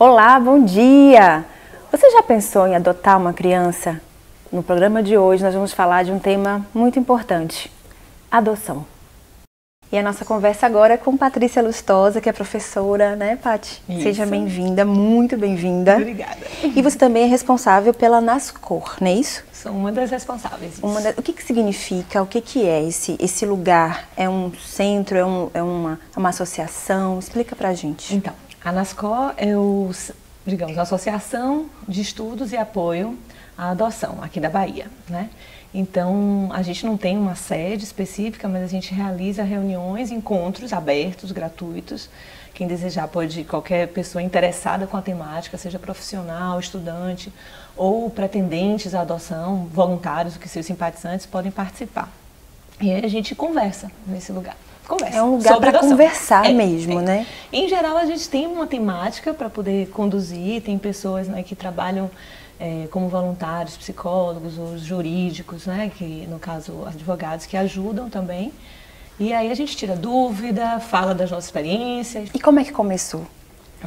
Olá, bom dia! Você já pensou em adotar uma criança? No programa de hoje nós vamos falar de um tema muito importante, adoção. E a nossa conversa agora é com Patrícia Lustosa, que é professora, né, Paty? Isso. Seja bem-vinda, muito bem-vinda. Obrigada. E você também é responsável pela Nascor, não é isso? Sou uma das responsáveis. O que significa, o que é esse lugar? É um centro, é uma associação? Explica pra gente. Então, a Nascor é a Associação de Estudos e Apoio à Adoção, aqui da Bahia, né? Então, a gente não tem uma sede específica, mas a gente realiza reuniões, encontros abertos, gratuitos. Quem desejar pode, qualquer pessoa interessada com a temática, seja profissional, estudante ou pretendentes à adoção, voluntários, que seus simpatizantes, podem participar. E aí a gente conversa nesse lugar. Conversa. É um lugar para conversar mesmo, é. né? Em geral, a gente tem uma temática para poder conduzir, tem pessoas, né, que trabalham como voluntários, psicólogos, os jurídicos, né, que no caso advogados que ajudam também. E aí a gente tira dúvida, fala das nossas experiências. E como é que começou?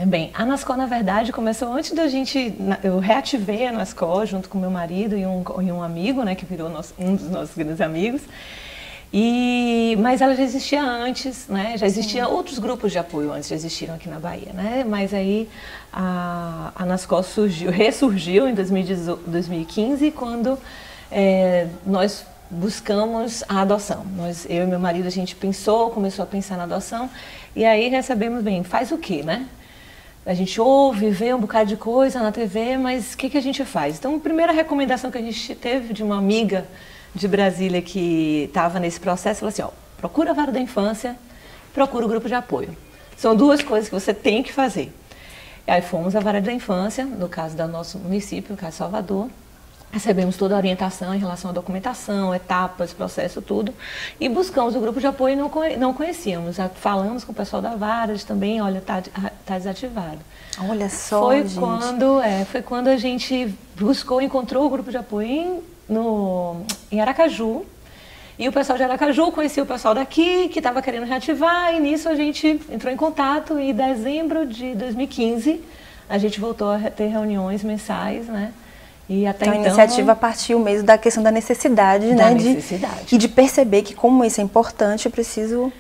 Bem, a Nascor, na verdade, começou antes da gente... Eu reativei a Nascor junto com meu marido e um amigo, né, que virou um dos nossos grandes amigos. Mas ela já existia antes, né? Já existiam outros grupos de apoio antes, já existiram aqui na Bahia, né? Mas aí a Nascor ressurgiu em 2015, quando nós buscamos a adoção. Eu e meu marido, a gente começou a pensar na adoção, e aí recebemos, bem, faz o quê, né? A gente ouve, vê um bocado de coisa na TV, mas o que a gente faz? Então, a primeira recomendação que a gente teve de uma amiga de Brasília que estava nesse processo, falou assim, ó, procura a vara da infância, procura o grupo de apoio. São duas coisas que você tem que fazer. E aí fomos à vara da infância, no caso do nosso município, no caso de Salvador, recebemos toda a orientação em relação à documentação, etapas, processo, tudo, e buscamos o grupo de apoio e não conhecíamos. Falamos com o pessoal da vara, eles também, olha, tá desativado. Olha só, gente. Foi quando a gente encontrou o grupo de apoio em Aracaju, e o pessoal de Aracaju conhecia o pessoal daqui, que estava querendo reativar, e nisso a gente entrou em contato, e em dezembro de 2015 a gente voltou a ter reuniões mensais, né? E até então a iniciativa partiu mesmo da questão da necessidade, né? E de perceber que como isso é importante, eu preciso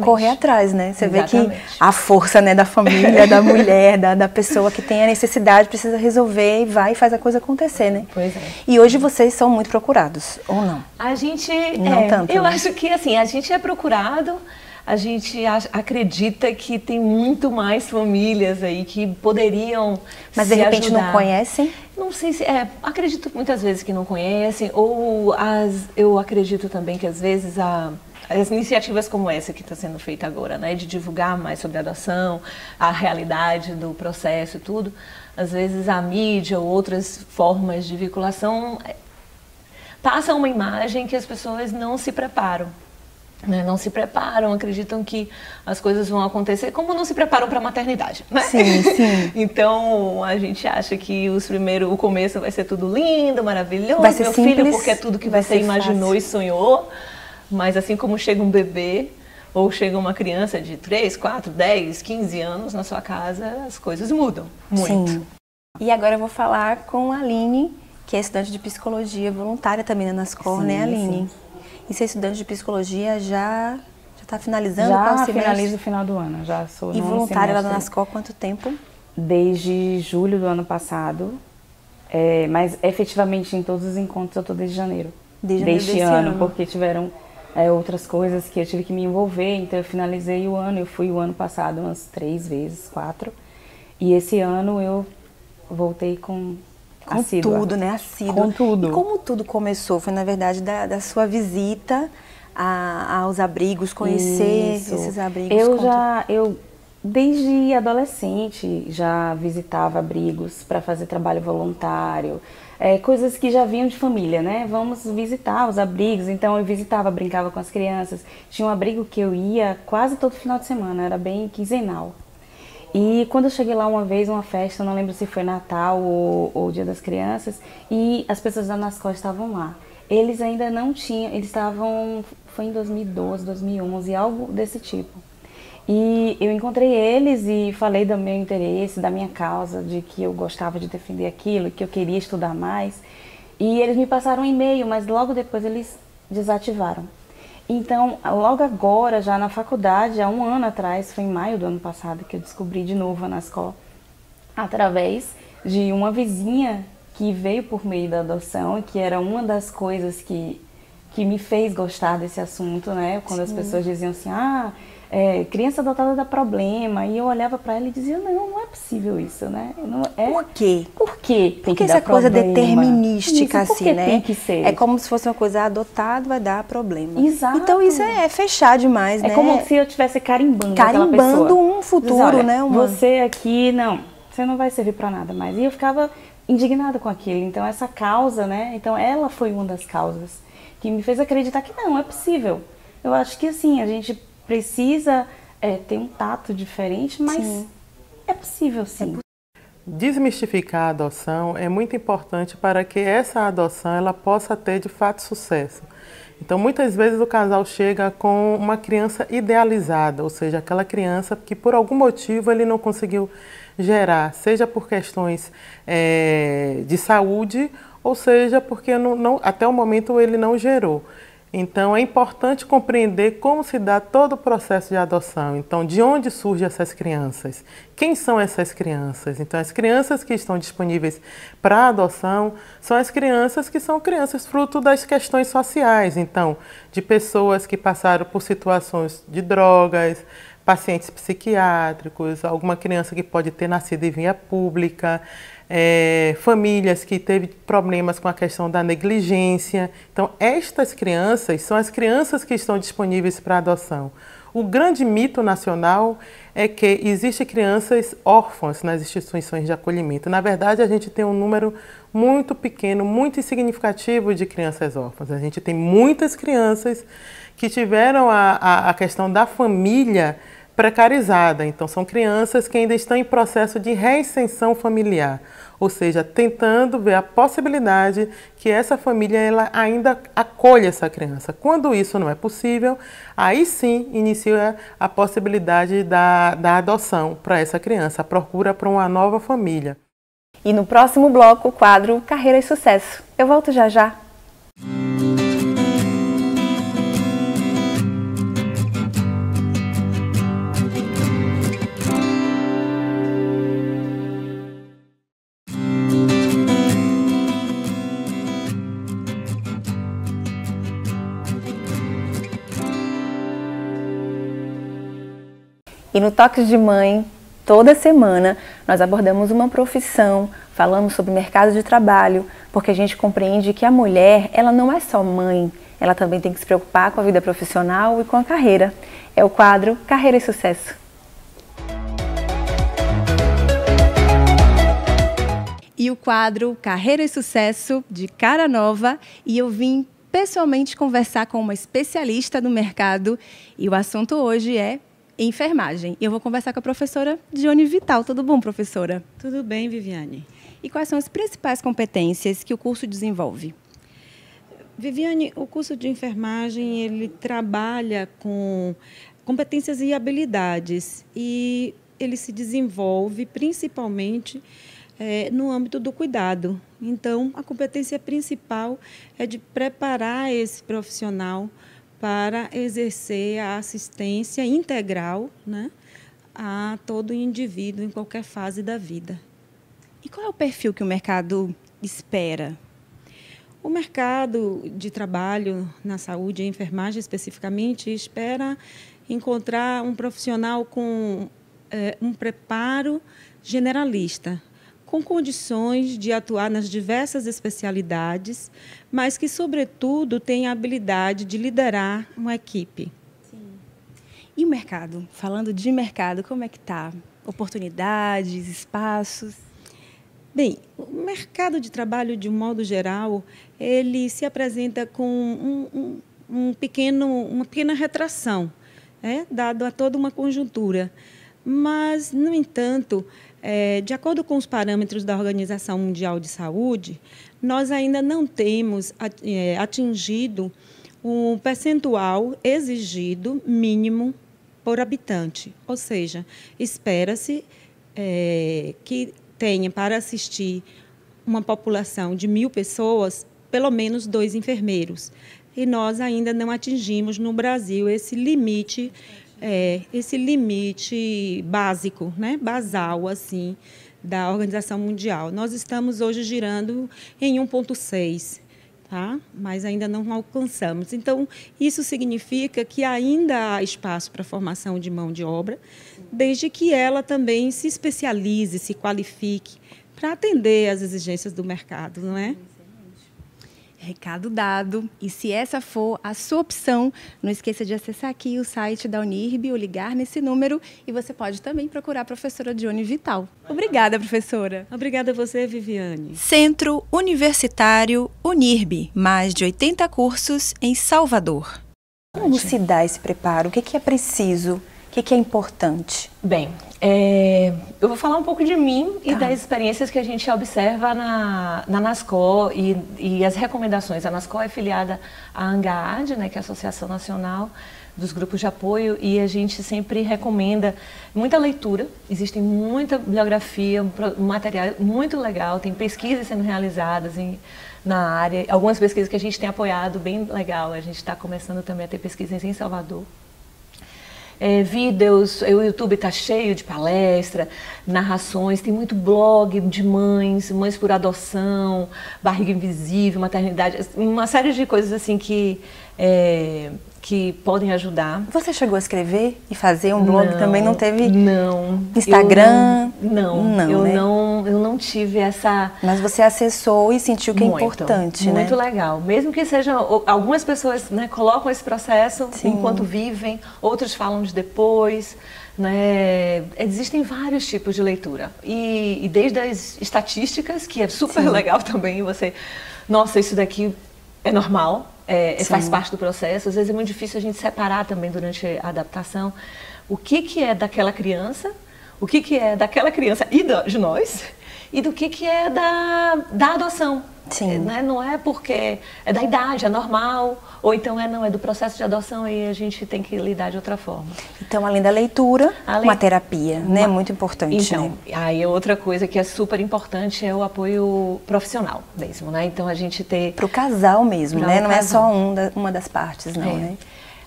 correr atrás, né? Você vê que a força, né, da família, da mulher, da pessoa que tem a necessidade, precisa resolver e vai e faz a coisa acontecer, né? Pois é. E hoje vocês são muito procurados, ou não? A gente... Não tanto, eu né? acho que, assim, a gente é procurado... A gente acredita que tem muito mais famílias aí que poderiam Mas de repente não conhecem? Não sei se... acredito muitas vezes que não conhecem, ou eu acredito também que às vezes as iniciativas como essa que está sendo feita agora, né, de divulgar mais sobre a adoção, a realidade do processo e tudo, às vezes a mídia ou outras formas de vinculação passam uma imagem que as pessoas não se preparam. Né, não se preparam, acreditam que as coisas vão acontecer, como não se preparam para a maternidade, né? Sim, sim. Então, a gente acha que o começo vai ser tudo lindo, maravilhoso, vai ser meu simples, filho, porque é tudo que você imaginou fácil. E sonhou, mas assim como chega um bebê, ou chega uma criança de 3, 4, 10, 15 anos na sua casa, as coisas mudam muito. Sim. E agora eu vou falar com a Aline, que é estudante de psicologia voluntária também na Nascor, né, Aline? Sim. E ser estudante de psicologia já está finalizando? Já finalizo o final do ano, já sou E voluntária lá na Nascor há quanto tempo? Desde julho do ano passado, mas efetivamente em todos os encontros eu estou desde janeiro. Deste ano, porque tiveram outras coisas que eu tive que me envolver, então eu finalizei o ano, eu fui o ano passado umas 3 vezes, 4, e esse ano eu voltei com tudo, né? Assídua. Com tudo. E como tudo começou? Foi, na verdade, da sua visita aos abrigos, conhecer esses abrigos? Eu, desde adolescente, já visitava abrigos para fazer trabalho voluntário. Coisas que já vinham de família, né? Vamos visitar os abrigos. Então, eu visitava, brincava com as crianças. Tinha um abrigo que eu ia quase todo final de semana, era bem quinzenal. E quando eu cheguei lá uma vez, uma festa, eu não lembro se foi Natal ou Dia das Crianças, e as pessoas da Nascor estavam lá. Eles ainda não tinham, foi em 2012, 2011, algo desse tipo. E eu encontrei eles e falei do meu interesse, da minha causa, de que eu gostava de defender aquilo, que eu queria estudar mais. E eles me passaram um e-mail, mas logo depois eles desativaram. Então, logo agora, já na faculdade, há um ano atrás, foi em maio do ano passado, que eu descobri de novo a ANASCO, através de uma vizinha que veio por meio da adoção, que era uma das coisas que me fez gostar desse assunto, né? Quando as pessoas diziam assim, criança adotada dá problema, e eu olhava para ela e dizia, não é possível isso, né? Não é... Por quê? Por quê? Porque essa coisa determinística, isso, assim, né? Tem que ser. É como se fosse uma coisa adotada, vai dar problema. Exato. Então isso é fechar demais, né? É como se eu estivesse carimbando aquela pessoa. Um futuro, Diz, né? Você aqui, você não vai servir para nada mais. E eu ficava indignada com aquilo. Então essa causa, né? Então ela foi uma das causas que me fez acreditar que não é possível. Eu acho que assim, a gente precisa ter um tato diferente, mas é possível sim. Desmistificar a adoção é muito importante para que essa adoção ela possa ter de fato sucesso. Então muitas vezes o casal chega com uma criança idealizada, ou seja, aquela criança que por algum motivo ele não conseguiu gerar, seja por questões de saúde, ou seja porque até o momento ele não gerou. Então, é importante compreender como se dá todo o processo de adoção. Então, de onde surgem essas crianças? Quem são essas crianças? Então, as crianças que estão disponíveis para adoção são as crianças que são crianças fruto das questões sociais. Então, de pessoas que passaram por situações de drogas, pacientes psiquiátricos, alguma criança que pode ter nascido em via pública, famílias que teve problemas com a questão da negligência. Então, estas crianças são as crianças que estão disponíveis para adoção. O grande mito nacional é que existem crianças órfãs nas instituições de acolhimento. Na verdade, a gente tem um número muito pequeno, muito insignificativo de crianças órfãs. A gente tem muitas crianças que tiveram a questão da família precarizada. Então, são crianças que ainda estão em processo de reextensão familiar, ou seja, tentando ver a possibilidade que essa família ela ainda acolha essa criança. Quando isso não é possível, aí sim inicia a possibilidade da adoção para essa criança, a procura por uma nova família. E no próximo bloco, o quadro Carreira e Sucesso. Eu volto já já. E no Toques de Mãe, toda semana, nós abordamos uma profissão, falamos sobre mercado de trabalho, porque a gente compreende que a mulher, ela não é só mãe, ela também tem que se preocupar com a vida profissional e com a carreira. É o quadro Carreira e Sucesso. E o quadro Carreira e Sucesso, de cara nova, e eu vim pessoalmente conversar com uma especialista do mercado, e o assunto hoje é enfermagem. Eu vou conversar com a professora Dione Vital. Tudo bom, professora? Tudo bem, Viviane. E quais são as principais competências que o curso desenvolve? Viviane, o curso de enfermagem, ele trabalha com competências e habilidades e ele se desenvolve principalmente no âmbito do cuidado. Então, a competência principal é de preparar esse profissional para exercer a assistência integral, né, a todo indivíduo em qualquer fase da vida. E qual é o perfil que o mercado espera? O mercado de trabalho na saúde e enfermagem, especificamente, espera encontrar um profissional com um preparo generalista, com condições de atuar nas diversas especialidades, mas que, sobretudo, tenha a habilidade de liderar uma equipe. Sim. E o mercado? Falando de mercado, como é que está? Oportunidades, espaços? Bem, o mercado de trabalho, de um modo geral, ele se apresenta com uma pequena retração, dado a toda uma conjuntura. Mas, no entanto, de acordo com os parâmetros da Organização Mundial de Saúde, nós ainda não temos atingido um percentual exigido mínimo por habitante, ou seja, espera-se que tenha para assistir uma população de 1.000 pessoas, pelo menos 2 enfermeiros. E nós ainda não atingimos no Brasil esse limite básico, né, basal, assim, da Organização Mundial. Nós estamos hoje girando em 1,6, tá? Mas ainda não alcançamos. Então, isso significa que ainda há espaço para a formação de mão de obra, desde que ela também se especialize, se qualifique, para atender às exigências do mercado, não é? Recado dado. E se essa for a sua opção, não esqueça de acessar aqui o site da Unirb ou ligar nesse número. E você pode também procurar a professora Dione Vital. Obrigada, professora. Obrigada a você, Viviane. Centro Universitário Unirb. Mais de 80 cursos em Salvador. Como se dá esse preparo? O que é preciso? O que é importante? Bem, eu vou falar um pouco de mim e das experiências que a gente observa na NASCO e as recomendações. A NASCO é filiada à ANGAAD, né, que é a Associação Nacional dos Grupos de Apoio, e a gente sempre recomenda muita leitura. Existe muita bibliografia, um material muito legal, tem pesquisas sendo realizadas na área, algumas pesquisas que a gente tem apoiado, bem legal. A gente está começando também a ter pesquisas em Salvador. Vídeos, o YouTube está cheio de palestra, narrações, tem muito blog de mães por adoção, barriga invisível, maternidade, uma série de coisas assim que podem ajudar. Você chegou a escrever e fazer um blog? Também não teve? Não. Instagram? Eu não tive essa... Mas você acessou e sentiu que é importante, né? Muito legal. Mesmo que seja... Algumas pessoas, né, colocam esse processo enquanto vivem, outros falam de depois, né? Existem vários tipos de leitura. E desde as estatísticas, que é super legal também, você... Nossa, isso daqui é normal. Faz parte do processo. Às vezes é muito difícil a gente separar também durante a adaptação o que é daquela criança, o que é daquela criança e de nós, e do que é da adoção. Né? Não é porque é da idade, é normal, ou então não, é do processo de adoção e a gente tem que lidar de outra forma. Então, além da leitura, uma terapia, né? Muito importante. Então, aí outra coisa que é super importante é o apoio profissional mesmo, né? Então, a gente ter... Para o casal mesmo, né? Não é só uma das partes, não, né?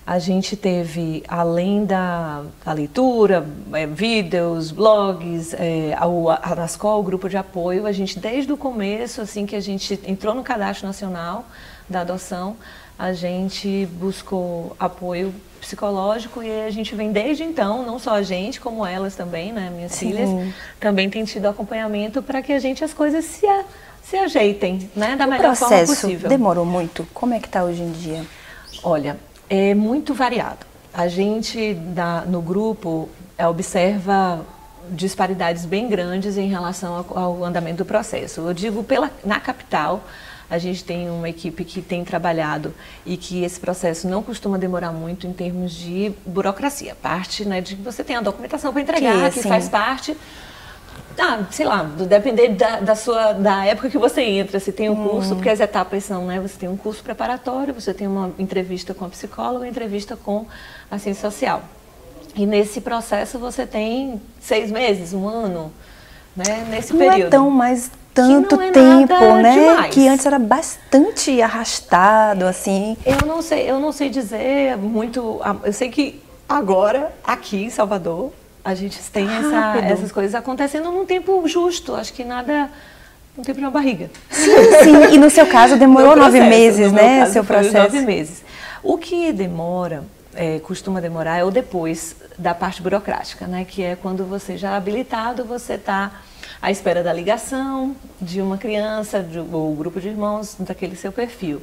A gente teve, além da leitura, vídeos, blogs, a NASCO, o grupo de apoio, a gente desde o começo, assim que a gente entrou no Cadastro Nacional da Adoção, a gente buscou apoio psicológico e a gente vem desde então, não só a gente, como elas também, né, minhas filhas, também tem tido acompanhamento para que as coisas se ajeitem, né, da melhor forma possível. O processo demorou muito? Como é que está hoje em dia? Olha, é muito variado. A gente, no grupo, observa disparidades bem grandes em relação ao andamento do processo. Eu digo, na capital, a gente tem uma equipe que tem trabalhado e que esse processo não costuma demorar muito em termos de burocracia. Parte, né, de que você tem a documentação para entregar, que faz parte... sei lá, depender da época que você entra, se tem um curso, porque as etapas são, né, você tem um curso preparatório, você tem uma entrevista com a psicóloga, uma entrevista com a ciência social. E nesse processo você tem 6 meses, 1 ano, né, nesse período. Não é tão mais tanto tempo, né? Demais. Que antes era bastante arrastado, assim. Eu não sei dizer muito, eu sei que agora, aqui em Salvador, a gente tem essas coisas acontecendo num tempo justo. Acho que nada... Um tempo na barriga. Sim. E no seu caso demorou 9 meses, né? Seu processo. 9 meses. O que costuma demorar é o depois da parte burocrática, né? Que é quando você já é habilitado, você está à espera da ligação de uma criança, ou grupo de irmãos daquele seu perfil.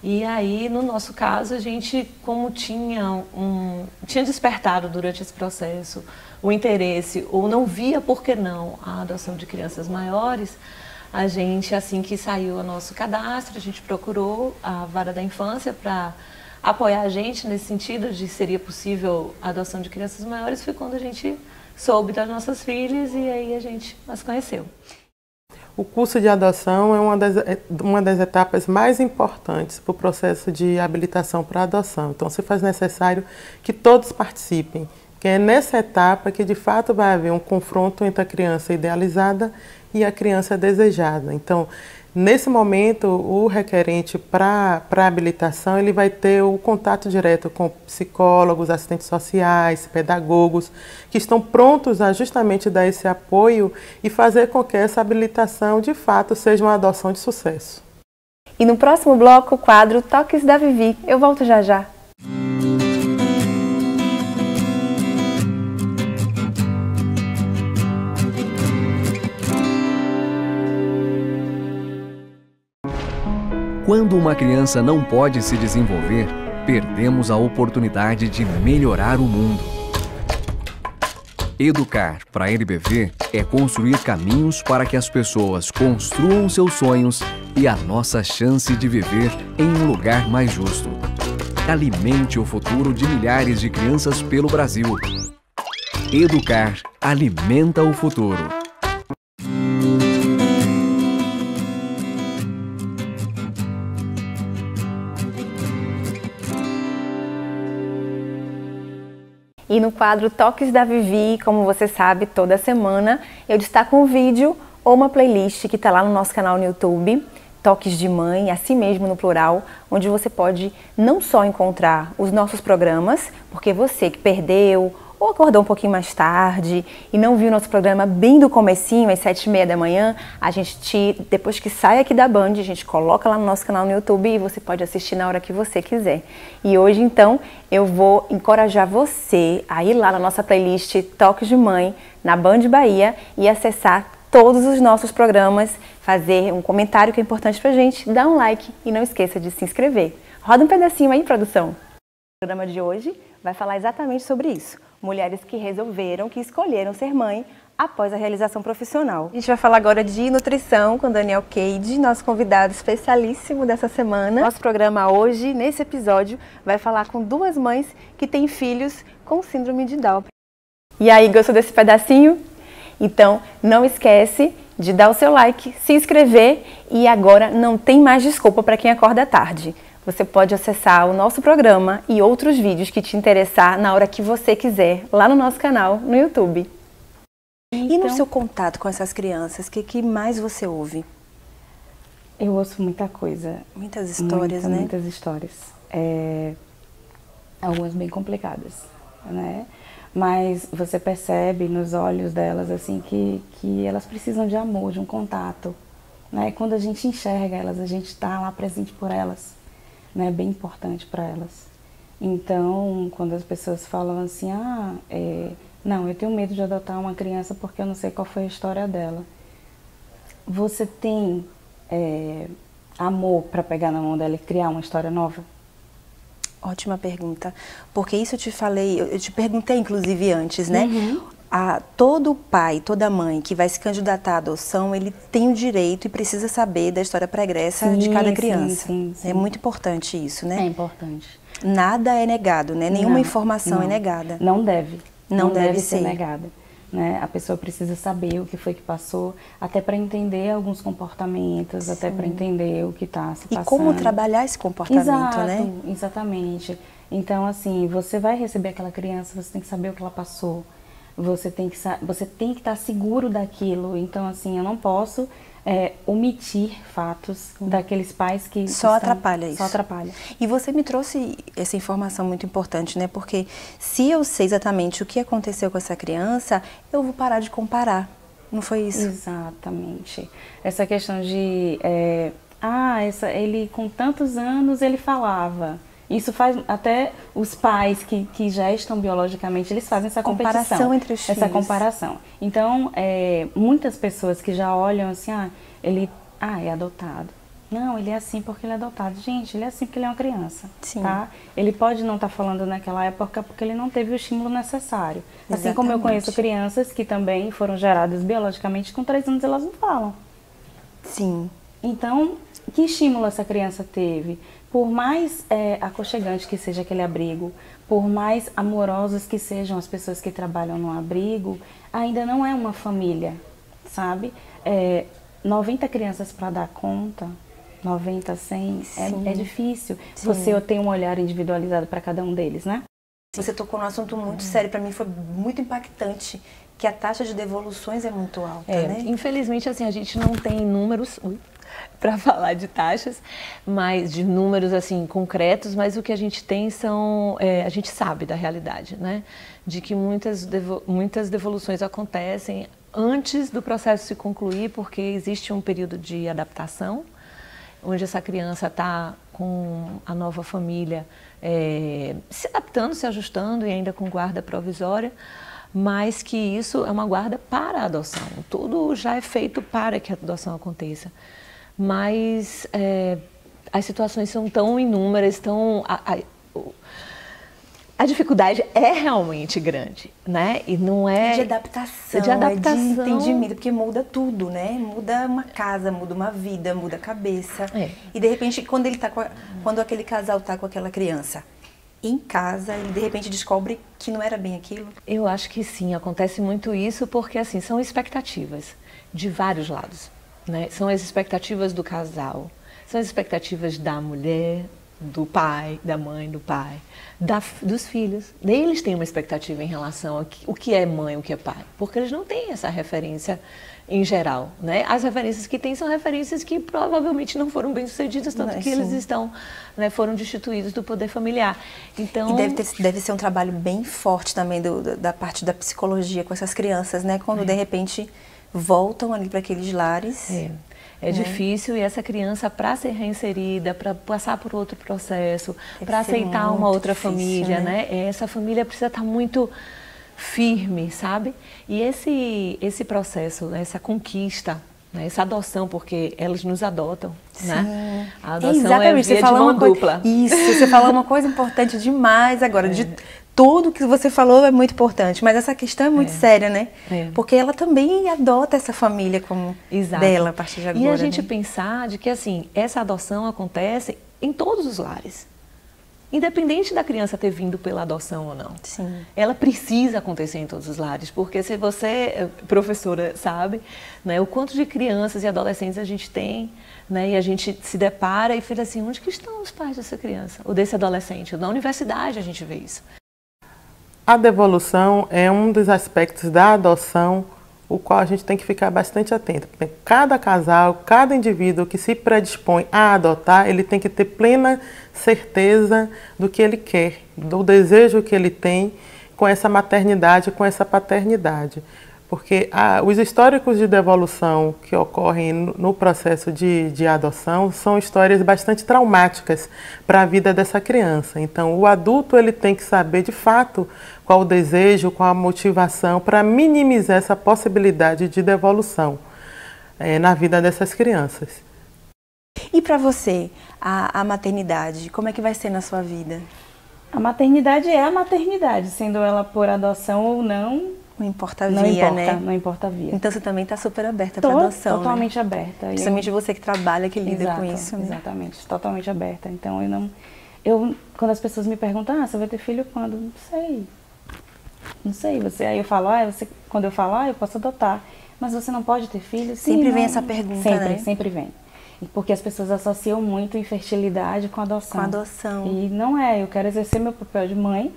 E aí, no nosso caso, a gente, como tinha despertado durante esse processo o interesse, ou não via, por que não, a adoção de crianças maiores, a gente, assim que saiu o nosso cadastro, a gente procurou a Vara da Infância para apoiar a gente nesse sentido de seria possível a adoção de crianças maiores. Foi quando a gente soube das nossas filhas e aí a gente as conheceu. O curso de adoção é uma das etapas mais importantes para o processo de habilitação para a adoção. Então, se faz necessário que todos participem, que é nessa etapa que, de fato, vai haver um confronto entre a criança idealizada e a criança desejada. Então, nesse momento, o requerente para a habilitação, ele vai ter o contato direto com psicólogos, assistentes sociais, pedagogos, que estão prontos a justamente dar esse apoio e fazer com que essa habilitação, de fato, seja uma adoção de sucesso. E no próximo bloco, o quadro Toques da Vivi. Eu volto já já. Quando uma criança não pode se desenvolver, perdemos a oportunidade de melhorar o mundo. Educar para a NBV é construir caminhos para que as pessoas construam seus sonhos e a nossa chance de viver em um lugar mais justo. Alimente o futuro de milhares de crianças pelo Brasil. Educar alimenta o futuro. E no quadro Toques da Vivi, como você sabe, toda semana eu destaco um vídeo ou uma playlist que está lá no nosso canal no YouTube, Toques de Mãe, assim mesmo no plural, onde você pode não só encontrar os nossos programas, porque você que perdeu ou acordou um pouquinho mais tarde e não viu nosso programa bem do comecinho, às 7h30 da manhã, a gente, depois que sai aqui da Band, a gente coloca lá no nosso canal no YouTube e você pode assistir na hora que você quiser. E hoje, então, eu vou encorajar você a ir lá na nossa playlist Toques de Mãe, na Band Bahia, e acessar todos os nossos programas, fazer um comentário que é importante pra gente, dar um like e não esqueça de se inscrever. Roda um pedacinho aí, produção. O programa de hoje vai falar exatamente sobre isso. Mulheres que resolveram, que escolheram ser mãe após a realização profissional. A gente vai falar agora de nutrição com Daniel Cade, nosso convidado especialíssimo dessa semana. Nosso programa hoje, nesse episódio, vai falar com duas mães que têm filhos com síndrome de Down. E aí, gostou desse pedacinho? Então, não esquece de dar o seu like, se inscrever e agora não tem mais desculpa para quem acorda tarde. Você pode acessar o nosso programa e outros vídeos que te interessar na hora que você quiser, lá no nosso canal, no YouTube. Então, e no seu contato com essas crianças, o que mais você ouve? Eu ouço muita coisa. Muitas histórias, né? Muitas histórias. Algumas bem complicadas, né? Mas você percebe nos olhos delas, assim, que elas precisam de amor, de um contato, né? Quando a gente enxerga elas, a gente está lá presente por elas. Né, bem importante para elas. Então, quando as pessoas falam assim, não, eu tenho medo de adotar uma criança porque eu não sei qual foi a história dela. Você tem amor para pegar na mão dela e criar uma história nova? Ótima pergunta, porque isso eu te falei, eu te perguntei inclusive antes, né? Uhum. Todo pai, toda mãe que vai se candidatar à adoção, ele tem o direito e precisa saber da história pregressa de cada criança. Sim. É muito importante isso, né? É importante. Nada é negado, né? Nenhuma informação é negada. Não deve. Não deve ser negada. Né? A pessoa precisa saber o que foi que passou, até para entender alguns comportamentos, até para entender o que está se passando. E como trabalhar esse comportamento, né? Exatamente. Então, assim, você vai receber aquela criança, você tem que saber o que ela passou. Você tem que estar seguro daquilo. Então, assim, eu não posso omitir fatos daqueles pais que... Só atrapalha isso. Só atrapalha. E você me trouxe essa informação muito importante, né? Porque se eu sei exatamente o que aconteceu com essa criança, eu vou parar de comparar. Não foi isso? Exatamente. Essa questão de... ele com tantos anos ele falava... Isso faz até os pais que já estão biologicamente, eles fazem essa comparação entre os filhos. Essa comparação. Então, muitas pessoas que já olham assim, ele é adotado. Não, ele é assim porque ele é adotado. Gente, ele é assim porque ele é uma criança. Sim. Tá? Ele pode não estar falando naquela época porque ele não teve o estímulo necessário. Exatamente. Assim como eu conheço crianças que também foram geradas biologicamente, com 3 anos elas não falam. Sim. Então, que estímulo essa criança teve? Por mais aconchegante que seja aquele abrigo, por mais amorosas que sejam as pessoas que trabalham no abrigo, ainda não é uma família, sabe? 90 crianças para dar conta, 90, 100, é difícil. Sim. Você tem um olhar individualizado para cada um deles, né? Você tocou num assunto muito sério, para mim foi muito impactante, que a taxa de devoluções é muito alta, né? Infelizmente, assim, a gente não tem números para falar de taxas, mas de números assim concretos, mas o que a gente tem são, a gente sabe da realidade, né? De que muitas devoluções acontecem antes do processo se concluir, porque existe um período de adaptação, onde essa criança está com a nova família se adaptando, se ajustando e ainda com guarda provisória, mas que isso é uma guarda para a adoção. Tudo já é feito para que a adoção aconteça. Mas as situações são tão inúmeras, a dificuldade é realmente grande, né? E não é... De adaptação, de entendimento, porque muda tudo, né? Muda uma casa, muda uma vida, muda a cabeça. E de repente, quando aquele casal está com aquela criança em casa, ele de repente descobre que não era bem aquilo? Eu acho que sim, acontece muito isso, porque assim, são expectativas de vários lados, né? São as expectativas do casal, são as expectativas da mulher, do pai, da mãe, do pai, dos filhos. Eles têm uma expectativa em relação a o que é mãe, o que é pai, porque eles não têm essa referência em geral, né? As referências que têm são referências que provavelmente não foram bem-sucedidas, tanto que eles estão, né, foram destituídos do poder familiar. Então, e deve ser um trabalho bem forte também da parte da psicologia com essas crianças, né? Quando de repente voltam ali para aqueles lares. É difícil, e essa criança, para ser reinserida, para passar por outro processo, para aceitar uma outra família, né? Essa família precisa estar muito firme, sabe? E esse processo, essa conquista, né? Essa adoção, porque elas nos adotam, né? A adoção é via de mão dupla. Isso, você falou uma coisa importante demais agora, tudo que você falou é muito importante, mas essa questão é muito séria, né? Porque ela também adota essa família como dela a partir de agora. E a gente pensar de que, assim, essa adoção acontece em todos os lares. Independente da criança ter vindo pela adoção ou não. Sim. Ela precisa acontecer em todos os lares, porque se você, professora, sabe, né, o quanto de crianças e adolescentes a gente tem, né, e a gente se depara e fica assim, onde que estão os pais dessa criança? Ou desse adolescente? Na universidade a gente vê isso. A devolução é um dos aspectos da adoção, o qual a gente tem que ficar bastante atento. Cada casal, cada indivíduo que se predispõe a adotar, ele tem que ter plena certeza do que ele quer, do desejo que ele tem com essa maternidade, com essa paternidade. Porque os históricos de devolução que ocorrem no processo de adoção são histórias bastante traumáticas para a vida dessa criança. Então, o adulto ele tem que saber, de fato, qual o desejo, qual a motivação para minimizar essa possibilidade de devolução na vida dessas crianças. E para você, a maternidade, como é que vai ser na sua vida? A maternidade é a maternidade, sendo ela por adoção ou não. Não importa a via, né? Não importa a via. Então você também está super aberta para adoção, totalmente né? aberta. Principalmente você que trabalha, que lida com isso, né? Exatamente, totalmente aberta. Então quando as pessoas me perguntam, você vai ter filho quando? Não sei. Aí eu falo, quando eu falo, eu posso adotar. Mas você não pode ter filho? Sempre vem essa pergunta, né? Sempre vem. Porque as pessoas associam muito infertilidade com adoção. Com adoção. E não é, eu quero exercer meu papel de mãe,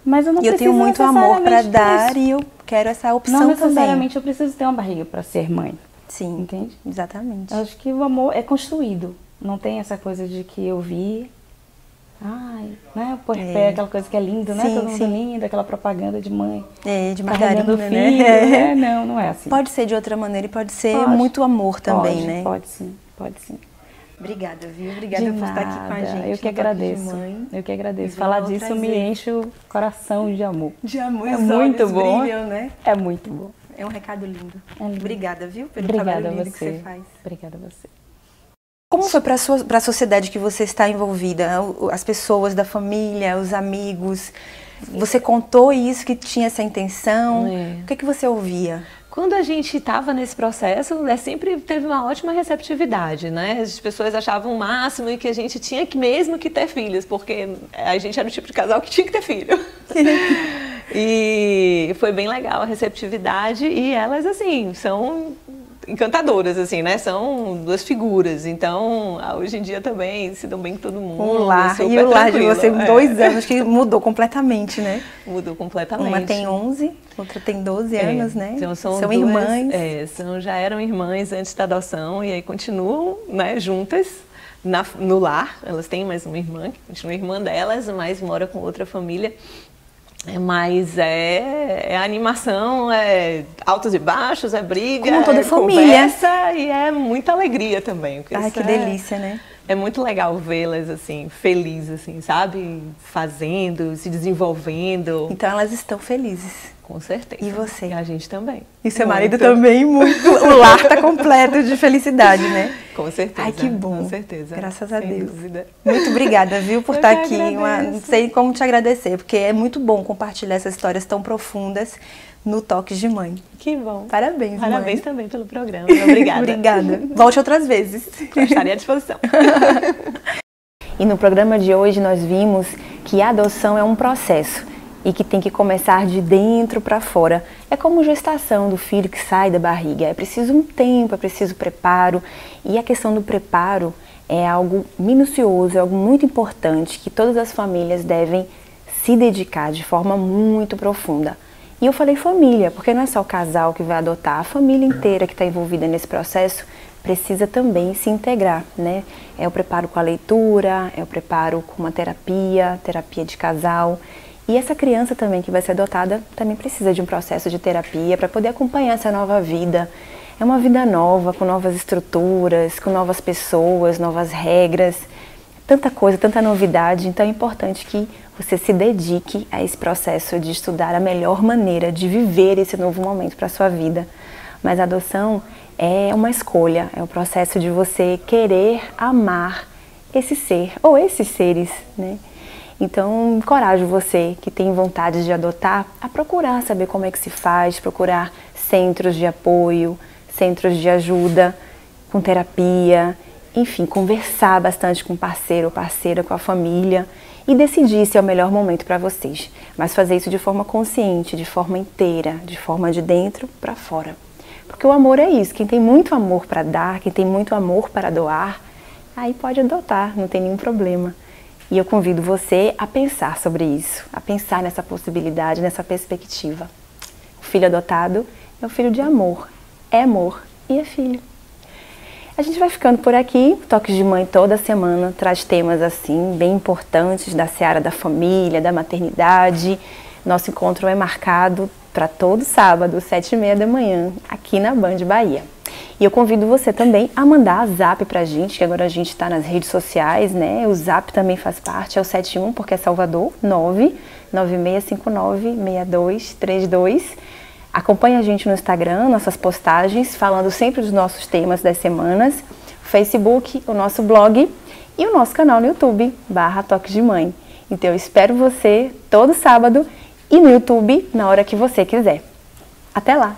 mas eu não preciso. Eu tenho muito amor para dar e eu quero essa opção também. Não necessariamente eu preciso ter uma barriga para ser mãe. Sim, entende? Exatamente. Eu acho que o amor é construído. Não tem essa coisa de que eu vi, né? O puerpério, aquela coisa que é linda, né? Todo mundo lindo, aquela propaganda de mãe. De margarina, filho, né? Não é assim. Pode ser de outra maneira e pode ser muito amor também, né? Pode sim. Obrigada, viu? Obrigada por estar aqui com a gente. Eu que agradeço. Eu que agradeço. Falar disso me enche o coração de amor. De amor, é muito bom. Brilham, né? É muito bom. É um recado lindo. Obrigada, viu? Pelo Obrigada trabalho lindo que você faz. Obrigada a você. Como foi para a sociedade que você está envolvida? As pessoas da família, os amigos? Você contou isso, que tinha essa intenção? O que você ouvia? Quando a gente estava nesse processo, sempre teve uma ótima receptividade, né? As pessoas achavam o máximo e que a gente tinha mesmo que ter filhos, porque a gente era o tipo de casal que tinha que ter filho. E foi bem legal a receptividade e elas, assim, encantadoras, assim, né? São duas figuras, então hoje em dia também se dão bem com todo mundo. O lar, e o lar de você, 2 anos, que mudou completamente, né? Mudou completamente. Uma tem 11, outra tem 12 anos, né? Então são duas, irmãs. Já eram irmãs antes da adoção e aí continuam, né, juntas no lar. Elas têm mais uma irmã, que continua irmã delas, mas mora com outra família. Mas é animação, é altos e baixos, é briga, como toda família. Conversa e é muita alegria também. Ai, que delícia, né? É muito legal vê-las assim, felizes, assim, sabe? Fazendo, se desenvolvendo. Então elas estão felizes. Com certeza. E você? E a gente também. E seu marido também, muito. O lar está completo de felicidade, né? Com certeza. Ai, que bom. Com certeza. Graças a Deus. Dúvida. Muito obrigada, viu, por estar aqui. Não sei como te agradecer, porque é muito bom compartilhar essas histórias tão profundas no Toques de Mãe. Que bom. Parabéns, mãe. Parabéns também pelo programa. Obrigada. Obrigada. Volte outras vezes. Estarei à disposição. E no programa de hoje nós vimos que a adoção é um processo e que tem que começar de dentro para fora. É como gestação do filho que sai da barriga. É preciso um tempo, é preciso preparo. E a questão do preparo é algo minucioso, é algo muito importante que todas as famílias devem se dedicar de forma muito profunda. E eu falei família, porque não é só o casal que vai adotar, a família inteira que está envolvida nesse processo precisa também se integrar, né? É o preparo com a leitura, é o preparo com uma terapia de casal. E essa criança também que vai ser adotada também precisa de um processo de terapia para poder acompanhar essa nova vida. É uma vida nova, com novas estruturas, com novas pessoas, novas regras, tanta coisa, tanta novidade. Então é importante que você se dedique a esse processo de estudar a melhor maneira de viver esse novo momento para a sua vida. Mas a adoção é uma escolha, é o processo de você querer amar esse ser ou esses seres, né? Então, encorajo você que tem vontade de adotar a procurar saber como é que se faz, procurar centros de apoio, centros de ajuda, com terapia, enfim, conversar bastante com o parceiro ou parceira, com a família e decidir se é o melhor momento para vocês. Mas fazer isso de forma consciente, de forma inteira, de forma de dentro para fora. Porque o amor é isso, quem tem muito amor para dar, quem tem muito amor para doar, aí pode adotar, não tem nenhum problema. E eu convido você a pensar sobre isso, a pensar nessa possibilidade, nessa perspectiva. O filho adotado é um filho de amor e é filho. A gente vai ficando por aqui. Toques de Mãe toda semana traz temas assim bem importantes da seara da família, da maternidade. Nosso encontro é marcado para todo sábado, 7h30 da manhã, aqui na Band Bahia. E eu convido você também a mandar zap pra gente, que agora a gente está nas redes sociais, né? O zap também faz parte, é o 71, porque é Salvador, 996596232. Acompanhe a gente no Instagram, nossas postagens, falando sempre dos nossos temas das semanas, Facebook, o nosso blog e o nosso canal no YouTube, /Toques de Mãe. Então eu espero você todo sábado e no YouTube na hora que você quiser. Até lá!